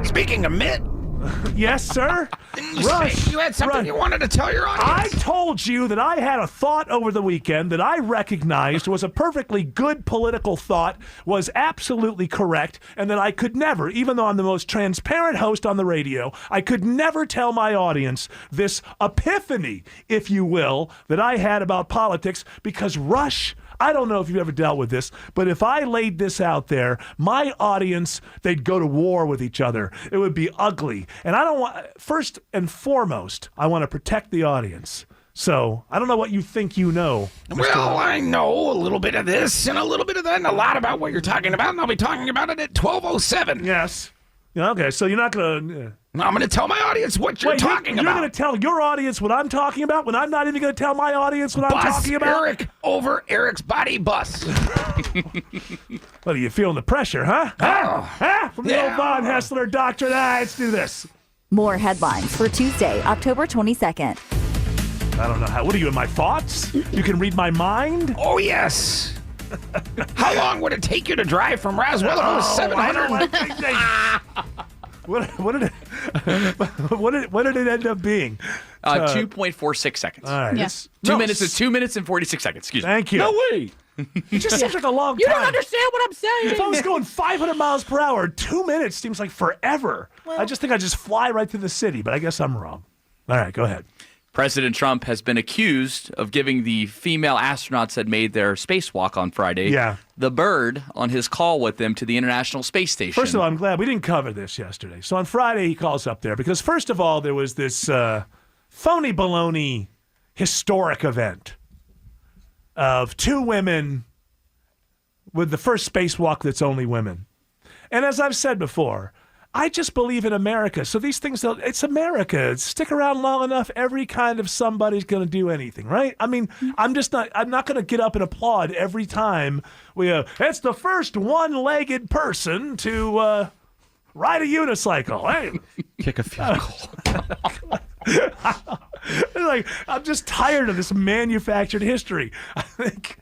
Speaking of Mitt. Yes, sir. Rush, you had something you wanted to tell your audience. I told you that I had a thought over the weekend that I recognized was a perfectly good political thought, was absolutely correct, and that I could never, even though I'm the most transparent host on the radio, I could never tell my audience this epiphany, if you will, that I had about politics, because Rush, I don't know if you've ever dealt with this, but if I laid this out there, my audience, they'd go to war with each other. It would be ugly. And I don't want, first and foremost, I want to protect the audience. So I don't know what you think you know. Well, I know a little bit of this and a little bit of that and a lot about what you're talking about, and I'll be talking about it at 12:07. Yes. Okay, so you're not going to... I'm going to tell my audience what you're talking about. You're going to tell your audience what I'm talking about when I'm not even going to tell my audience what I'm talking about? Eric over Eric's body bus. What, are you feeling the pressure, huh? From the old Von Haessler Doctrine. Let's do this. More headlines for Tuesday, October 22nd. I don't know how. What are you, in my thoughts? You can read my mind? Oh, yes. How long would it take you to drive from Roswell to 700? What did it end up being? 2.46 seconds. All right. Yeah. 2 minutes and 46 seconds. Excuse me. Thank you. No way. It just seems like a long time. You don't understand what I'm saying. If I was going 500 miles per hour, 2 minutes seems like forever. I just think I just fly right through the city, but I guess I'm wrong. All right, go ahead. President Trump has been accused of giving the female astronauts that made their spacewalk on Friday the bird on his call with them to the International Space Station. First of all, I'm glad we didn't cover this yesterday. So on Friday, he calls up there because, first of all, there was this phony baloney historic event of two women with the first spacewalk that's only women. And as I've said before, I just believe in America. So these things, it's America. Stick around long enough, every kind of somebody's going to do anything, right? I mean, I'm not going to get up and applaud every time it's the first one-legged person to ride a unicycle. Hey. Kick a field goal. I'm just tired of this manufactured history. I think,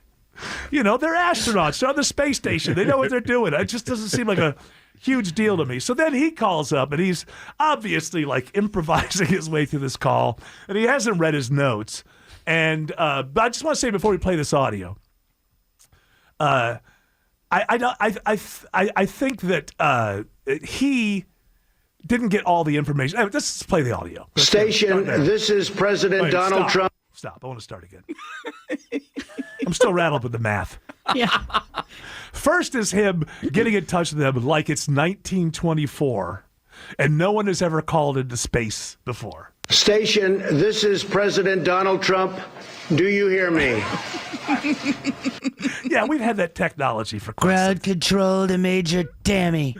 they're astronauts. They're on the space station. They know what they're doing. It just doesn't seem like a huge deal to me. So then he calls up, and he's obviously improvising his way through this call, and he hasn't read his notes. And but I just want to say before we play this audio, I think that he didn't get all the information. Let's play the audio. Station, this is President Donald Trump. Stop. I want to start again. I'm still rattled with the math. Yeah. First is him getting in touch with them like it's 1924, and no one has ever called into space before. Station, this is President Donald Trump. Do you hear me? Yeah, we've had that technology for quite Crowd control to Major Tammy.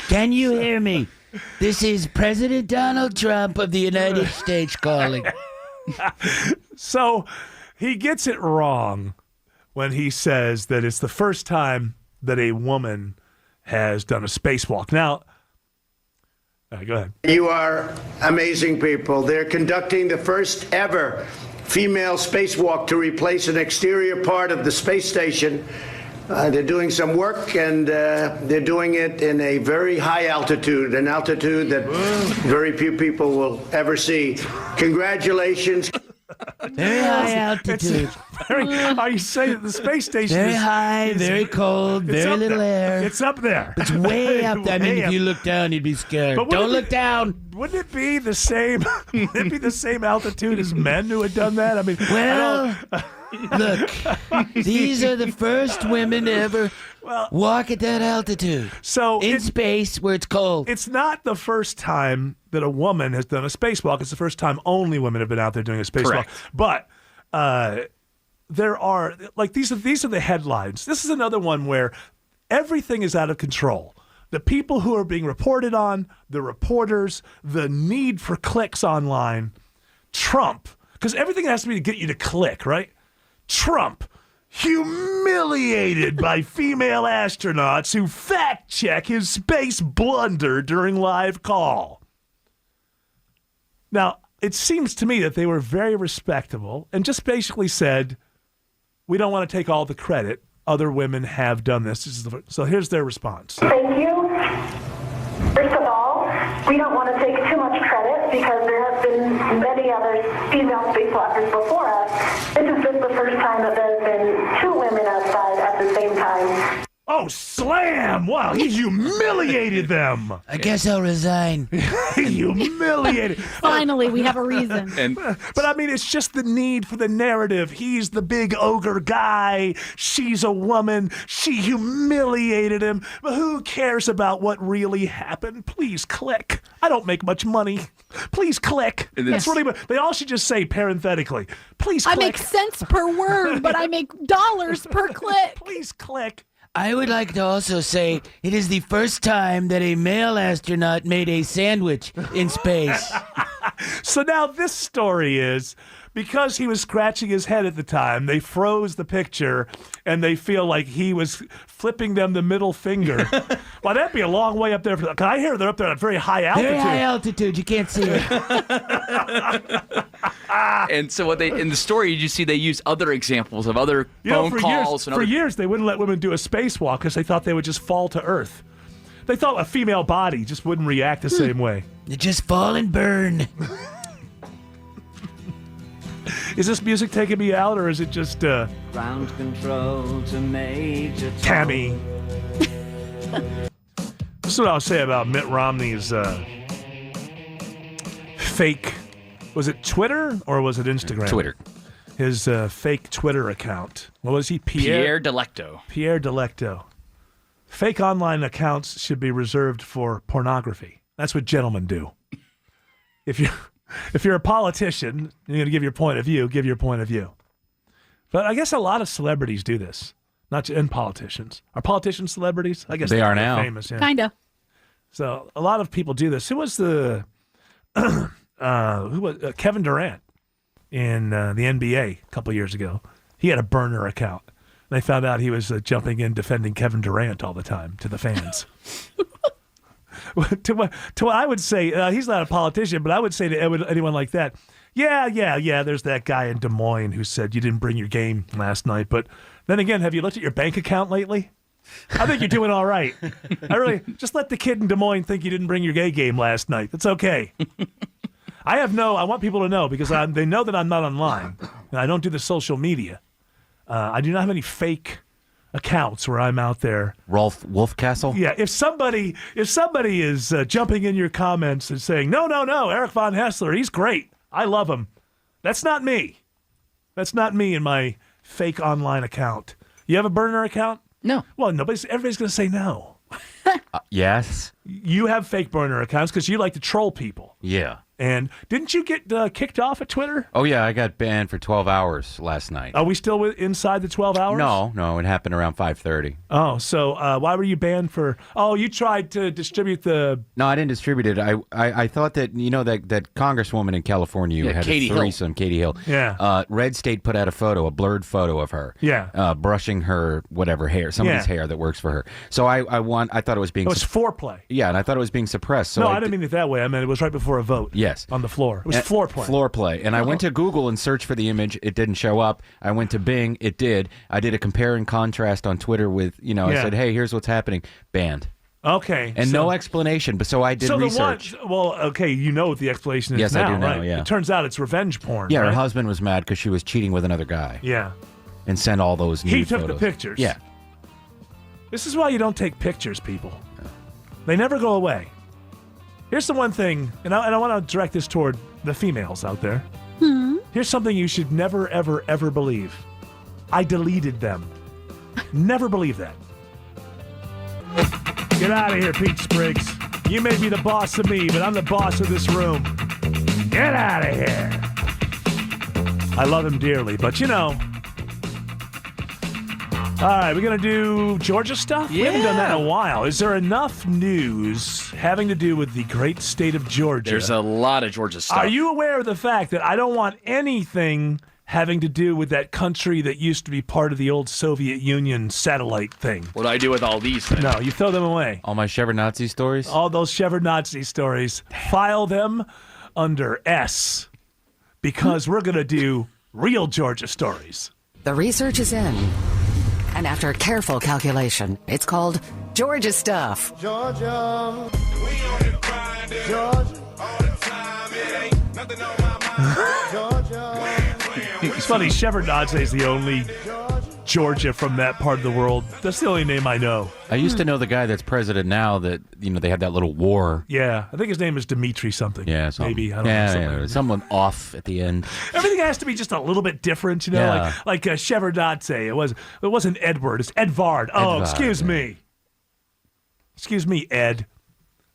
Can you hear me? This is President Donald Trump of the United States calling. So he gets it wrong when he says that it's the first time that a woman has done a spacewalk. Now, go ahead. You are amazing people. They're conducting the first ever female spacewalk to replace an exterior part of the space station. They're doing some work, and they're doing it in a very high altitude, an altitude that very few people will ever see. Congratulations. Very high altitude. Are you saying that the space station very is high, very cold, very little air? It's up there. It's way up there. I mean, if you look down, you'd be scared. But don't look down. Wouldn't it be the same? Would it be the same altitude as men who had done that? I mean, well, look, these are the first women to ever walk at that altitude. So in space where it's cold. It's not the first time that a woman has done a spacewalk. It's the first time only women have been out there doing a spacewalk. But there are these are the headlines. This is another one where everything is out of control. The people who are being reported on, the reporters, the need for clicks online, Trump, because everything has to be to get you to click, right? Trump, humiliated by female astronauts who fact-check his space blunder during live call. Now, it seems to me that they were very respectable and just basically said, we don't want to take all the credit. Other women have done this. So here's their response. Thank you. First of all, we don't want to take too much credit because there have been many other female spacewalkers before us. This is just the first time that there have been two women outside at the same time. Oh, slam! Wow, he humiliated them. I guess I'll resign. Humiliated. Finally, we have a reason. But I mean, it's just the need for the narrative. He's the big ogre guy. She's a woman. She humiliated him. But who cares about what really happened? Please click. I don't make much money. Please click. That's really. They all should just say parenthetically. Please click. I make cents per word, but I make dollars per click. Please click. I would like to also say it is the first time that a male astronaut made a sandwich in space. So now this story is, because he was scratching his head at the time, they froze the picture and they feel like he was flipping them the middle finger. Well, that'd be a long way up there. Can I hear they're up there at a very high altitude? Very high altitude. You can't see it. And so what they in the story, you see they use other examples of other phone calls. For years, they wouldn't let women do a spacewalk because they thought they would just fall to Earth. They thought a female body just wouldn't react the same way. They just fall and burn. Is this music taking me out, or is it just ground control to Major Tammy? This is what I'll say about Mitt Romney's fake. Was it Twitter or was it Instagram? Twitter. His fake Twitter account. What was he? Pierre Delecto. Pierre Delecto. Fake online accounts should be reserved for pornography. That's what gentlemen do. If you're a politician, you're going to give your point of view, give your point of view. But I guess a lot of celebrities do this, and politicians. Are politicians celebrities? I guess they are now. Famous, yeah. Kind of. So a lot of people do this. Who was the Kevin Durant in the NBA a couple years ago? He had a burner account. They found out he was jumping in defending Kevin Durant all the time to the fans. to what I would say, he's not a politician, but I would say to anyone like that, yeah, there's that guy in Des Moines who said you didn't bring your game last night. But then again, have you looked at your bank account lately? I think you're doing all right. Just let the kid in Des Moines think you didn't bring your gay game last night. That's okay. I want people to know because they know that I'm not online and I don't do the social media. I do not have any fake accounts where I'm out there. Rolf Wolfcastle? Yeah, if somebody is jumping in your comments and saying, no, Eric Von Haessler, he's great. I love him. That's not me. That's not me in my fake online account. You have a burner account? No. Well, everybody's going to say no. Yes. You have fake burner accounts because you like to troll people. Yeah. And didn't you get kicked off at Twitter? Oh, yeah, I got banned for 12 hours last night. Are we still inside the 12 hours? No, it happened around 5:30. Oh, so why were you banned for... Oh, you tried to distribute the... No, I didn't distribute it. I thought that, that congresswoman in California who had a threesome, Katie Hill. Yeah. Red State put out a blurred photo of her. Yeah. Brushing her, somebody's hair that works for her. So I thought it was being... It was foreplay. Yeah, and I thought it was being suppressed. So no, I didn't mean it that way. I meant it was right before a vote. Yes. On the floor. It was floor play. Floor play. And I went to Google and searched for the image. It didn't show up. I went to Bing. It did. I did a compare and contrast on Twitter with, I said, hey, here's what's happening. Banned. Okay. And no explanation. But so I did research. Okay, you know what the explanation is yes, now, I do know, right? yeah. It turns out it's revenge porn. Yeah, right? her husband was mad because she was cheating with another guy. Yeah. And sent all those nude He took photos. the pictures. Yeah. This is why you don't take pictures, people. They never go away. Here's the one thing, and I want to direct this toward the females out there. Here's something you should never, ever, ever believe. I deleted them. Never believe that. Get out of here, Pete Spriggs. You may be the boss of me, but I'm the boss of this room. Get out of here. I love him dearly, but all right, we're going to do Georgia stuff? Yeah. We haven't done that in a while. Is there enough news having to do with the great state of Georgia? There's a lot of Georgia stuff. Are you aware of the fact that I don't want anything having to do with that country that used to be part of the old Soviet Union satellite thing? What do I do with all these things? No, you throw them away. All my Shevardnadze stories? All those Shevardnadze stories. File them under S because we're going to do real Georgia stories. The research is in. And after careful calculation, it's called Georgia Stuff. Georgia. We on the grind, Georgia. All the time, it ain't nothing on my mind. Georgia. It's funny, Shevardnadze is the only Georgia from that part of the world. That's the only name I know. I used to know the guy that's president now that, they had that little war. Yeah, I think his name is Dimitri something. Yeah, something. Maybe. I don't know. Something. Someone off at the end. Everything has to be just a little bit different, Yeah. like Shevardnadze. It wasn't Edward, it's Edvard. Oh, excuse me. Excuse me, Ed.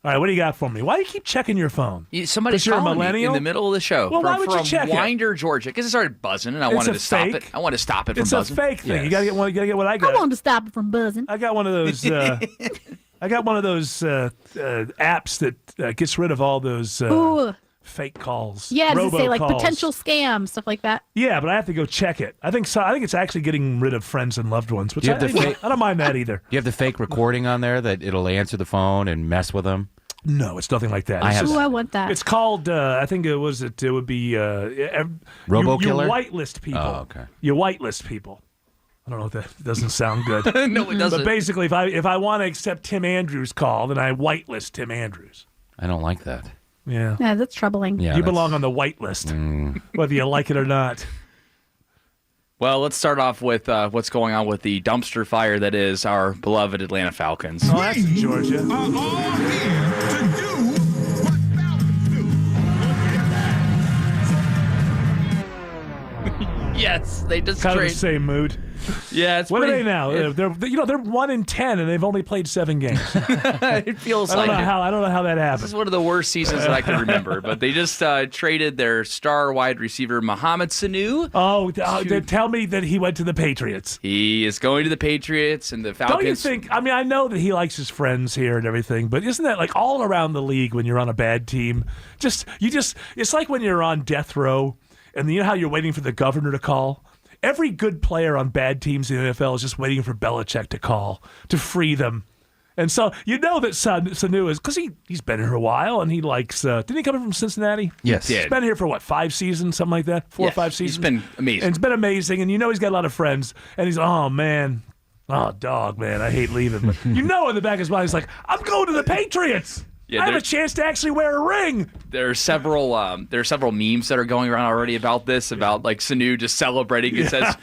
All right, what do you got for me? Why do you keep checking your phone? Somebody's you're a calling me millennial? in the middle of the show. Well, why would you check it? Winder, Georgia, because it started buzzing, and I It's wanted a to stop fake. it. I wanted to stop it from It's buzzing. a fake thing. Yes. You gotta get what I got. I wanted to stop it from buzzing. I got one of those. I got one of those apps that gets rid of all those Ooh. fake calls. Yeah, to say like robocalls. potential scam, stuff like that. Yeah, but I have to go check it. I think it's actually getting rid of friends and loved ones, which Do you have the I don't mind that either. Do you have the fake recording on there that it'll answer the phone and mess with them? No, it's nothing like that. Ooh, I want that. It's called, I think it would be... Robo you Killer? whitelist people. Oh, okay. You whitelist people. I don't know if that doesn't sound good. No, it doesn't. But basically, if I want to accept Tim Andrews' call, then I whitelist Tim Andrews. I don't like that. Yeah. Yeah, that's troubling. Yeah, You belong on the whitelist, whether you like it or not. Well, let's start off with what's going on with the dumpster fire that is our beloved Atlanta Falcons. Oh, that's in Georgia. Yes, they just Kind of the trade. same mood. Yeah, it's What pretty, are they now? They're 1-10 and they've only played 7 games. It feels I don't like know it. how that This happened. is one of the worst seasons that I can remember. But they just traded their star wide receiver Mohamed Sanu. Tell me that he went to the Patriots. He is going to the Patriots and the Falcons. Don't you think? I mean, I know that he likes his friends here and everything, but isn't that like all around the league when you're on a bad team? It's like when you're on death row, and you know how you're waiting for the governor to call. Every good player on bad teams in the NFL is just waiting for Belichick to call to free them. And so you know that Sanu is, because he's been here a while and he likes, didn't he come in from Cincinnati? Yes. He He's did. been here for what, 5 seasons, something like that? 4 or 5 seasons? He's been amazing. And it's been amazing. And you know he's got a lot of friends. And he's, oh, man. Oh, dog, man. I hate leaving. But you know in the back of his mind, he's like, I'm going to the Patriots. Yeah, I have a chance to actually wear a ring. There are several memes that are going around already about this, about like Sanu just celebrating. It says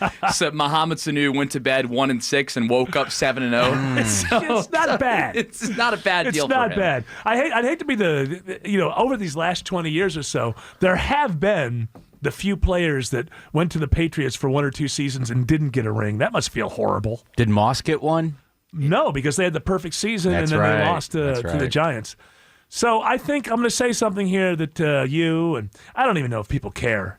Mohamed Sanu went to bed 1-6 and woke up 7-0. So, It's not bad. It's not a bad deal It's not for him. bad. I'd hate to be over these last 20 years or so, there have been the few players that went to the Patriots for 1 or 2 seasons and didn't get a ring. That must feel horrible. Did Moss get one? No, because they had the perfect season That's and then they right. lost to the That's right. Giants. So I think I'm going to say something here that you and I don't even know if people care.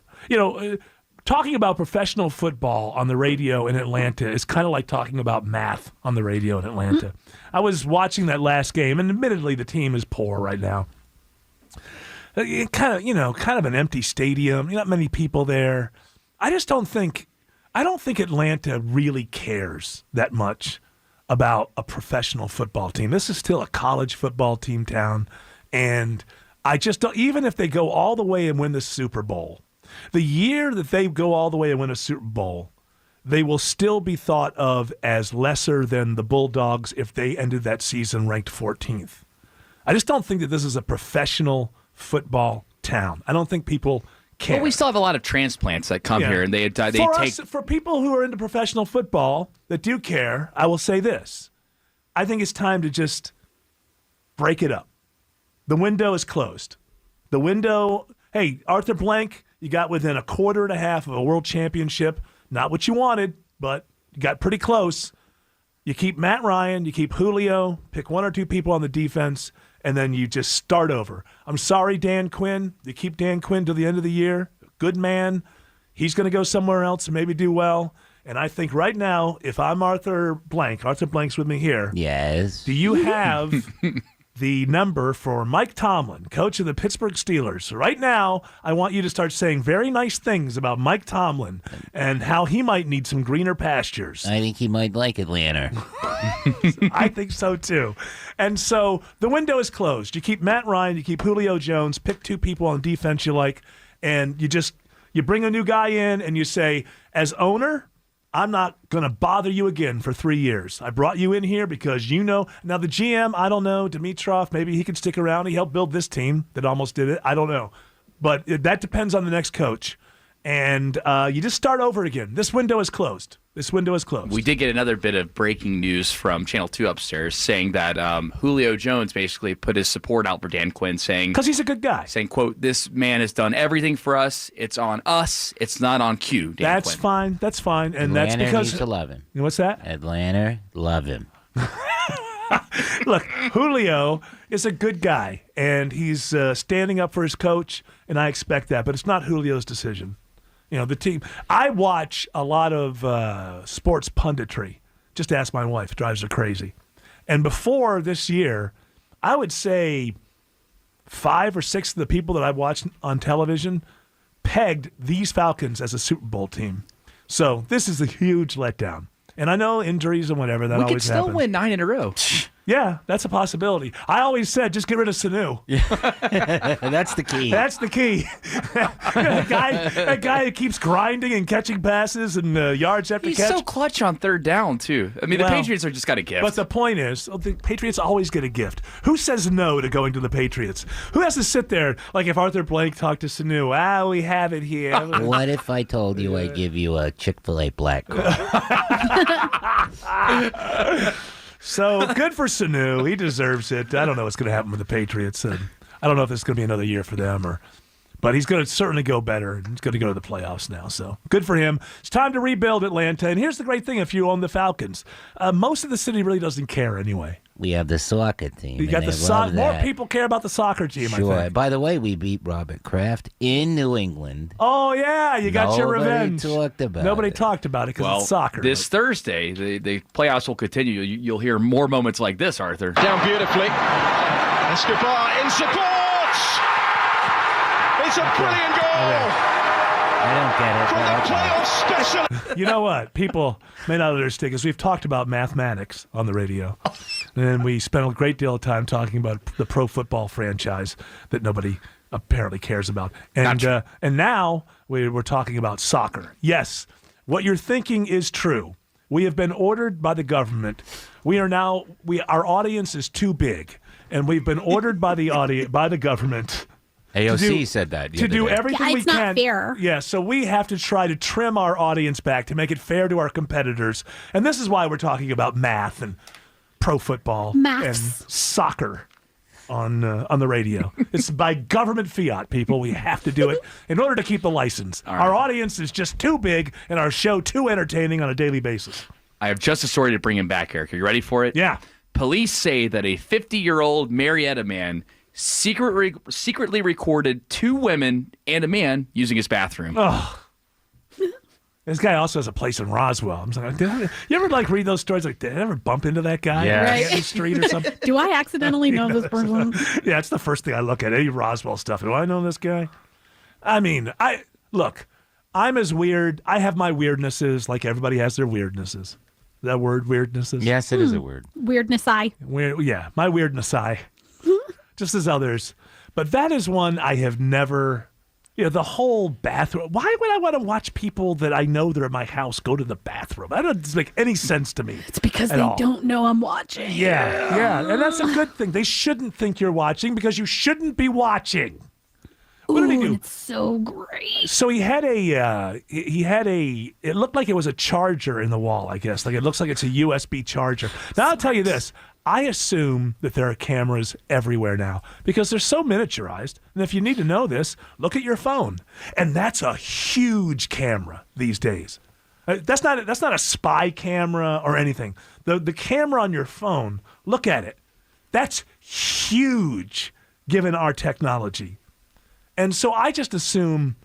Talking about professional football on the radio in Atlanta is kind of like talking about math on the radio in Atlanta. I was watching that last game, and admittedly the team is poor right now. Kind of an empty stadium. Not many people there. I don't think Atlanta really cares that much about a professional football team. This is still a college football team town, and I just don't, even if they go all the way and win the Super Bowl, the year that they go all the way and win a Super Bowl, they will still be thought of as lesser than the Bulldogs if they ended that season ranked 14th. I just don't think that this is a professional football town. I don't think people care. Well, we still have a lot of transplants that come here, and For people who are into professional football that do care, I will say this. I think it's time to just break it up. The window is closed. Hey, Arthur Blank, you got within a quarter and a half of a world championship. Not what you wanted, but you got pretty close. You keep Matt Ryan, you keep Julio, pick 1 or 2 people on the defense, and then you just start over. I'm sorry, Dan Quinn. You keep Dan Quinn till the end of the year. Good man. He's going to go somewhere else and maybe do well. And I think right now, if I'm Arthur Blank's with me here. Yes. Do you have the number for Mike Tomlin, coach of the Pittsburgh Steelers? Right now, I want you to start saying very nice things about Mike Tomlin and how he might need some greener pastures. I think he might like Atlanta. I think so, too. And so the window is closed. You keep Matt Ryan, you keep Julio Jones, pick 2 people on defense you like, and you bring a new guy in and you say, as owner, I'm not going to bother you again for 3 years. I brought you in here because now the GM, I don't know, Dimitrov, maybe he can stick around. He helped build this team that almost did it. I don't know. But that depends on the next coach. And you just start over again. This window is closed. We did get another bit of breaking news from Channel 2 upstairs saying that Julio Jones basically put his support out for Dan Quinn, saying... Because he's a good guy. Saying, quote, this man has done everything for us. It's on us. It's not on Q, Dan Quinn. Fine. That's fine. And Atlanta that's because... needs to love him. What's that? Atlanta, love him. Look, Julio is a good guy, and he's standing up for his coach, and I expect that. But it's not Julio's decision. The team. I watch a lot of sports punditry. Just ask my wife. It drives her crazy. And before this year, I would say 5 or 6 of the people that I've watched on television pegged these Falcons as a Super Bowl team. So this is a huge letdown. And I know injuries and whatever, that we always could still happens. win 9 in a row. Yeah, that's a possibility. I always said just get rid of Sanu. That's the key. That's the key. that guy who keeps grinding and catching passes and yards after He's catch. so clutch on third down, too. I mean, the Patriots are just got a gift. But the point is, the Patriots always get a gift. Who says no to going to the Patriots? Who has to sit there, like if Arthur Blank talked to Sanu, we have it here. What if I told you I'd give you a Chick-fil-A black card? So good for Sanu. He deserves it. I don't know what's going to happen with the Patriots. I don't know if it's going to be another year for them, but he's going to certainly go better. He's going to go to the playoffs now. So good for him. It's time to rebuild Atlanta. And here's the great thing: if you own the Falcons, most of the city really doesn't care anyway. We have the soccer team. You got the soccer. More people care about the soccer team. Sure. I think. By the way, we beat Robert Kraft in New England. Oh yeah, you got your revenge. Nobody talked about it because it's soccer. This Thursday, the playoffs will continue. You'll hear more moments like this, Arthur. Down beautifully. Escobar in support. It's a brilliant goal. I don't get it. From the playoff special. You know what? People may not understand because we've talked about mathematics on the radio. And we spent a great deal of time talking about the pro football franchise that nobody apparently cares about. And now we're talking about soccer. Yes, what you're thinking is true. We have been ordered by the government. Our audience is too big. And we've been ordered by the government. AOC said that to do everything we it's can. not fair. Yeah, so we have to try to trim our audience back to make it fair to our competitors. And this is why we're talking about math and pro football and soccer on the radio. It's by government fiat, people. We have to do it in order to keep the license. All right. Our audience is just too big and our show too entertaining on a daily basis. I have just a story to bring him back, Eric. Are you ready for it? Yeah. Police say that a 50-year-old Marietta man secretly recorded 2 women and a man using his bathroom. Oh. This guy also has a place in Roswell. I'm like, you ever read those stories? Like, did I ever bump into that guy on the street or something? Do I accidentally know this person? Yeah, it's the first thing I look at. Any Roswell stuff. Do I know this guy? I mean, I'm as weird. I have my weirdnesses like everybody has their weirdnesses. That word, weirdnesses? Yes, it is a word. Weirdness eye. My weirdness eye. Just as others. But that is one I have never, the whole bathroom. Why would I want to watch people that I know that are at my house go to the bathroom? That doesn't make any sense to me. It's because they don't know I'm watching. Yeah. And that's a good thing. They shouldn't think you're watching because you shouldn't be watching. What did he do? It's so great. So he had it looked like it was a charger in the wall, I guess. Like it looks like it's a USB charger. Now I'll tell you this. I assume that there are cameras everywhere now because they're so miniaturized. And if you need to know this, look at your phone. And that's a huge camera these days. That's not a spy camera or anything. The camera on your phone, look at it. That's huge given our technology. And so I just assume